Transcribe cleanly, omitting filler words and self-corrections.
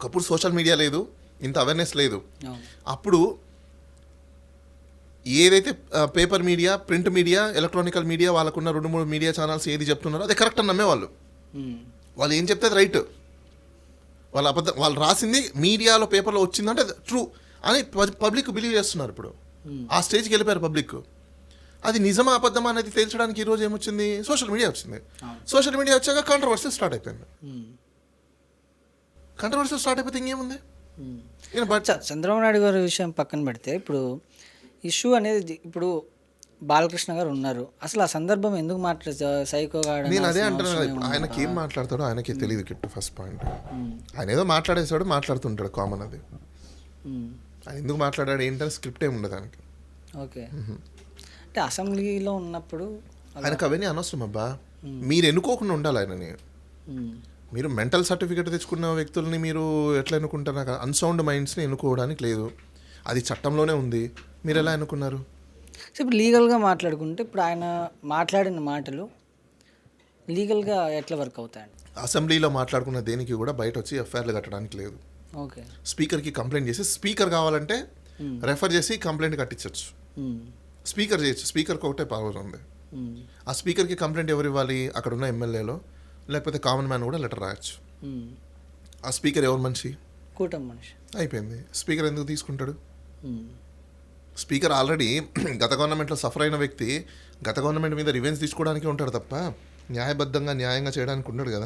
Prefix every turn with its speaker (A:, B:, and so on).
A: ఒకప్పుడు social media లేదు, ఇంత అవేర్నెస్ లేదు. అప్పుడు ఏదైతే paper media, print media, electronical media వాళ్ళకున్న 2-3 మీడియా ఛానల్స్ ఏది చెప్తున్నారో అదే కరెక్ట్ అని నమ్మేవాళ్ళు. వాళ్ళు ఏం చెప్తే అది రైట్, వాళ్ళ అబద్ధం, వాళ్ళు రాసింది మీడియాలో పేపర్లో వచ్చిందంటే ట్రూ అని పబ్లిక్ బిలీవ్ చేస్తున్నారు. ఇప్పుడు ఆ స్టేజ్కి వెళ్ళిపోయారు పబ్లిక్. అది నిజమా అబద్ధమా అనేది తేల్చడానికి ఈరోజు ఏమొచ్చింది, సోషల్ మీడియా వచ్చింది. సోషల్ మీడియా వచ్చాక కాంట్రవర్సీ స్టార్ట్ అయిపోయింది. కాంట్రవర్సీ స్టార్ట్ అయిపోతే ఇంకేముంది. బట్
B: చంద్రబాబు నాయుడు గారి విషయం పక్కన పెడితే ఇప్పుడు ఇష్యూ అనేది ఇప్పుడు బాలకృష్ణ గారు ఉన్నారు, అసలు ఆ సందర్భం ఎందుకు మాట్లాడారు సైకోగా?
A: నేను అదే అంటున్నాను కదా, ఇప్పుడు ఆయనకి ఏం మాట్లాడతాడో ఆయనకి తెలియదు కిట్టు. ఫస్ట్ పాయింట్, ఆయన ఏదో మాట్లాడేసాడు, మాట్లాడుతుంటాడు, కామన్ అది. ఆయన ఎందుకు మాట్లాడాడు ఏంటని స్క్రిప్ట్ ఏమి ఉండదు ఆయనకి.
B: ఓకే, అంటే అసెంబ్లీలో ఉన్నప్పుడు
A: ఆయనకు అవన్నీ అనవసరం అబ్బా. మీరు ఎన్నుకోకుండా ఉండాలి ఆయనని. మీరు మెంటల్ సర్టిఫికేట్ తెచ్చుకున్న వ్యక్తుల్ని మీరు ఎట్లా ఎన్నుకుంటారు? నాకు అన్సౌండ్ మైండ్స్ని ఎన్నుకోవడానికి లేదు, అది చట్టంలోనే ఉంది. మీరు ఎలా ఎన్నుకున్నారు?
B: సో ఇప్పుడు లీగల్గా మాట్లాడుకుంటే ఇప్పుడు ఆయన మాట్లాడిన మాటలు లీగల్గా ఎట్లా వర్క్ అవుతాయండి?
A: అసెంబ్లీలో మాట్లాడుకున్న దేనికి కూడా బయట వచ్చి ఎఫ్ఐఆర్లు కట్టడానికి లేదు.
B: ఓకే,
A: స్పీకర్కి కంప్లైంట్ చేసి, స్పీకర్ కావాలంటే రెఫర్ చేసి కంప్లైంట్ కట్టించవచ్చు. స్పీకర్ చేయొచ్చు, స్పీకర్కి ఒకటే పవర్ ఉంది. ఆ స్పీకర్కి కంప్లైంట్ ఎవరు ఇవ్వాలి? అక్కడ ఉన్న ఎమ్మెల్యేలో లేకపోతే కామన్ మ్యాన్ కూడా లెటర్ రాయొచ్చు. ఆ స్పీకర్ ఎవరు మనిషి?
B: కూటమి మనిషి.
A: అయిపోయింది. స్పీకర్ ఎందుకు తీసుకుంటాడు? స్పీకర్ ఆల్రెడీ గత గవర్నమెంట్లో సఫర్ అయిన వ్యక్తి గత గవర్నమెంట్ మీద రివెంజ్ తీసుకోవడానికి ఉంటాడు తప్ప న్యాయబద్ధంగా న్యాయంగా చేయడానికి ఉండడు కదా.